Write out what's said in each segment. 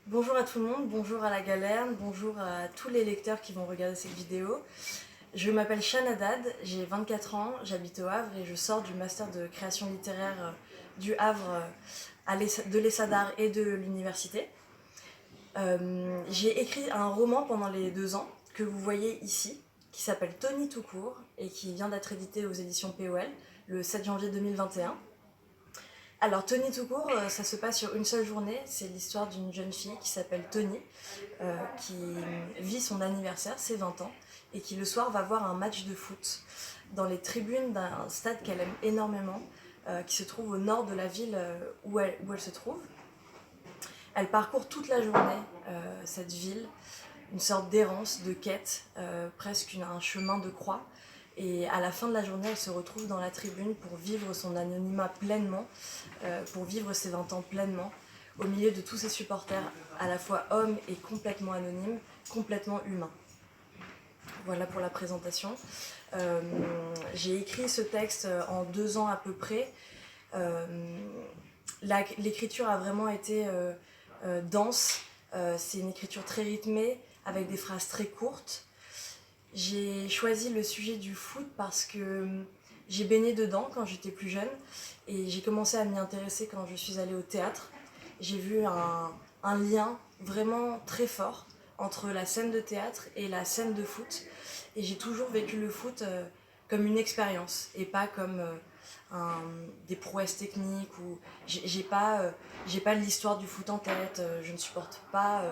Bonjour à tout le monde, bonjour à la Galerne, bonjour à tous les lecteurs qui vont regarder cette vidéo. Je m'appelle Shan Haddad, j'ai 24 ans, j'habite au Havre et je sors du master de création littéraire du Havre de l'ESSADAR et de l'université. J'ai écrit un roman pendant les 2 ans que vous voyez ici, qui s'appelle Tony tout court et qui vient d'être édité aux éditions POL le 7 janvier 2021. Alors Tony tout court, ça se passe sur une seule journée. C'est l'histoire d'une jeune fille qui s'appelle Tony, qui vit son anniversaire, ses 20 ans, et qui le soir va voir un match de foot dans les tribunes d'un stade qu'elle aime énormément, qui se trouve au nord de la ville où elle se trouve. Elle parcourt toute la journée cette ville, une sorte d'errance, de quête, presque un chemin de croix. Et à la fin de la journée, elle se retrouve dans la tribune pour vivre son anonymat pleinement, pour vivre ses 20 ans pleinement, au milieu de tous ses supporters, à la fois hommes et complètement anonymes, complètement humains. Voilà pour la présentation. J'ai écrit ce texte en 2 ans à peu près. L'écriture a vraiment été dense. C'est une écriture très rythmée, avec des phrases très courtes. J'ai choisi le sujet du foot parce que j'ai baigné dedans quand j'étais plus jeune et j'ai commencé à m'y intéresser quand je suis allée au théâtre. J'ai vu un lien vraiment très fort entre la scène de théâtre et la scène de foot et j'ai toujours vécu le foot comme une expérience et pas comme des prouesses techniques ou j'ai pas l'histoire du foot en tête, je ne supporte pas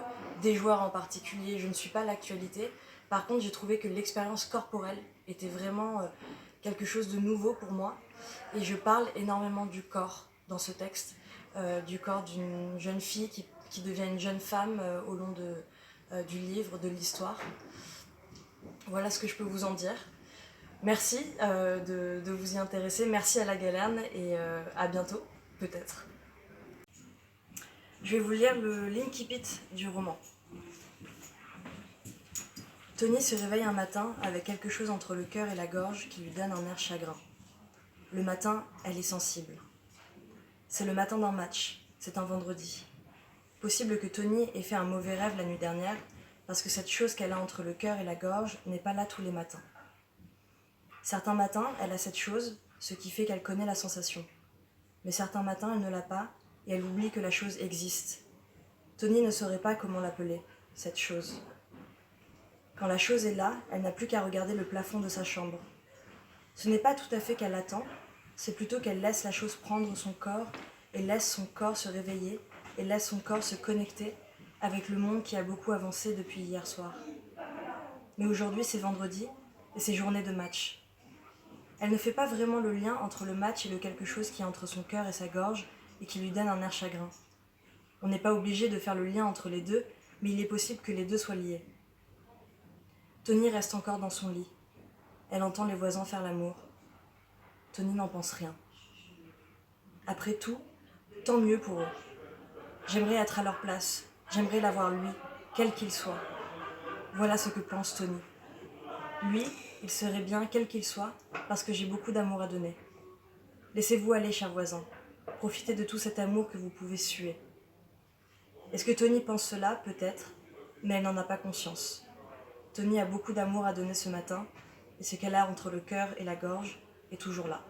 des joueurs en particulier, je ne suis pas l'actualité. Par contre, j'ai trouvé que l'expérience corporelle était vraiment quelque chose de nouveau pour moi. Et je parle énormément du corps dans ce texte, du corps d'une jeune fille qui devient une jeune femme au long du livre, de l'histoire. Voilà ce que je peux vous en dire. Merci de vous y intéresser. Merci à la Galerne et à bientôt, peut-être. Je vais vous lire le l'incipit du roman. Tony se réveille un matin avec quelque chose entre le cœur et la gorge qui lui donne un air chagrin. Le matin, elle est sensible. C'est le matin d'un match, c'est un vendredi. Possible que Tony ait fait un mauvais rêve la nuit dernière, parce que cette chose qu'elle a entre le cœur et la gorge n'est pas là tous les matins. Certains matins, elle a cette chose, ce qui fait qu'elle connaît la sensation. Mais certains matins, elle ne l'a pas, et elle oublie que la chose existe. Tony ne saurait pas comment l'appeler, cette chose. Quand la chose est là, elle n'a plus qu'à regarder le plafond de sa chambre. Ce n'est pas tout à fait qu'elle attend, c'est plutôt qu'elle laisse la chose prendre son corps et laisse son corps se réveiller et laisse son corps se connecter avec le monde qui a beaucoup avancé depuis hier soir. Mais aujourd'hui, c'est vendredi et c'est journée de match. Elle ne fait pas vraiment le lien entre le match et le quelque chose qui est entre son cœur et sa gorge et qui lui donne un air chagrin. On n'est pas obligé de faire le lien entre les deux, mais il est possible que les deux soient liés. Tony reste encore dans son lit. Elle entend les voisins faire l'amour. Tony n'en pense rien. Après tout, tant mieux pour eux. J'aimerais être à leur place. J'aimerais l'avoir lui, quel qu'il soit. Voilà ce que pense Tony. Lui, il serait bien quel qu'il soit, parce que j'ai beaucoup d'amour à donner. Laissez-vous aller, chers voisins. Profitez de tout cet amour que vous pouvez suer. Est-ce que Tony pense cela? Peut-être, mais elle n'en a pas conscience. Tony a beaucoup d'amour à donner ce matin, et ce qu'elle a entre le cœur et la gorge est toujours là.